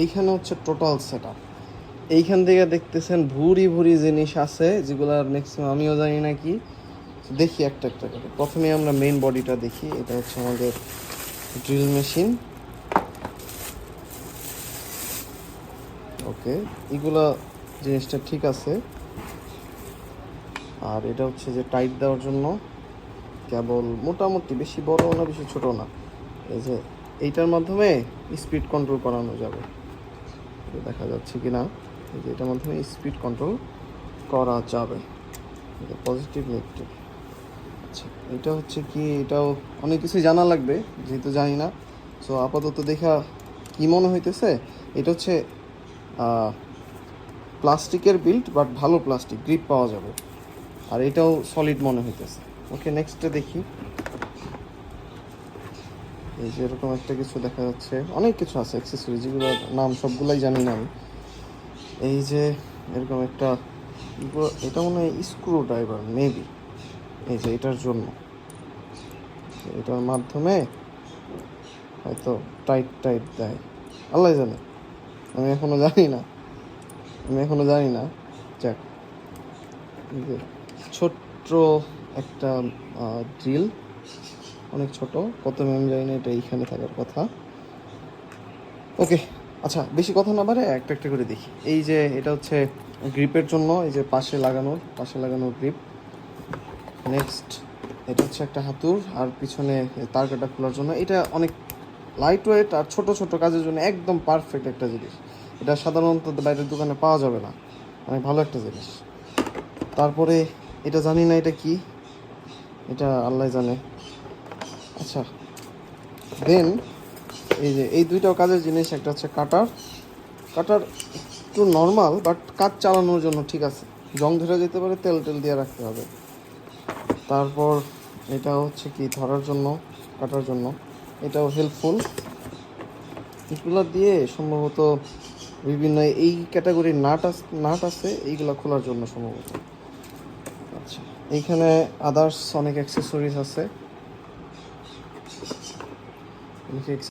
এইখানে হচ্ছে total set up. এইখান থেকে দেখতেছেন ভুরি ভুরি জিনিস আছে যেগুলো ম্যাক্সিমাম আমিও জানি না কি। দেখি একটা একটা করে। প্রথমে আমরা মেইন বডিটা দেখি। এটা হচ্ছে আমাদের ড্রিল মেশিন। ওকে, এগুলা জিনিসটা ঠিক আছে। আর এটা হচ্ছে যে টাইট দেওয়ার জন্য কেবল, মোটামুটি বেশি বড় না বেশি ছোট না। এই যে এইটার মাধ্যমে স্পিড কন্ট্রোল করানো যাবে, দেখা যাচ্ছে কি না। এই যে এটার মাধ্যমে স্পিড কন্ট্রোল করা যাবে, পজিটিভ নেগেটিভ। আচ্ছা, এটা হচ্ছে কি, এটাও অনেক কিছুই জানা লাগবে যেহেতু জানি না। সো আপাতত দেখা কি মনে হইতেছে, এটা হচ্ছে প্লাস্টিকের বিল্ড, বাট ভালো প্লাস্টিক, গ্রিপ পাওয়া যাবে। আর এটাও সলিড মনে হইতেছে। ওকে, নেক্সটে দেখি। এই যে এরকম একটা কিছু দেখা যাচ্ছে, অনেক কিছু আছে অ্যাক্সেসরি যেগুলোর নাম সবগুলাই জানি না আমি। এই যে এরকম একটা, এটা মনে হয় স্ক্রু ড্রাইভার মেবি। এই যে এটার জন্য, এটার মাধ্যমে হয়তো টাইট টাইট দেয়, আল্লাহ জানে। আমি এখনো জানি না। যাক, এই যে ছোট্ট একটা ড্রিল, অনেক ছোট, কত আমি জানি না, এটা এইখানে থাকার কথা। ওকে, আচ্ছা বেশি কথা না বাড়ে একটা একটা করে দেখি। এই যে এটা হচ্ছে গ্রিপের জন্য, এই যে পাশে লাগানোর গ্রিপ। নেক্সট, এটা হচ্ছে একটা হাতুড়, আর পিছনে তার কাটা খোলার জন্য। এটা অনেক লাইট ওয়েট আর ছোট ছোট কাজের জন্য একদম পারফেক্ট একটা জিনিস। এটা সাধারণত বাইরের দোকানে পাওয়া যাবে না, অনেক ভালো একটা জিনিস। তারপরে এটা জানি না এটা কি, এটা আল্লাহ জানে। আচ্ছা, দেন এই যে এই দুইটাও কাজের জিনিস। একটা হচ্ছে কাটার একটু নর্মাল, বাট কাজ চালানোর জন্য ঠিক আছে। জং ধরে যেতে পারে, তেল দিয়ে রাখতে হবে। তারপর এটা হচ্ছে কি ধরার জন্য, কাটার জন্য, এটাও হেল্পফুল। এগুলো দিয়ে সম্ভবত বিভিন্ন এই ক্যাটাগরির নাট আছে, এইগুলো খোলার জন্য সম্ভবত। আচ্ছা, এইখানে আদার্স অনেক অ্যাক্সেসরিজ আছে।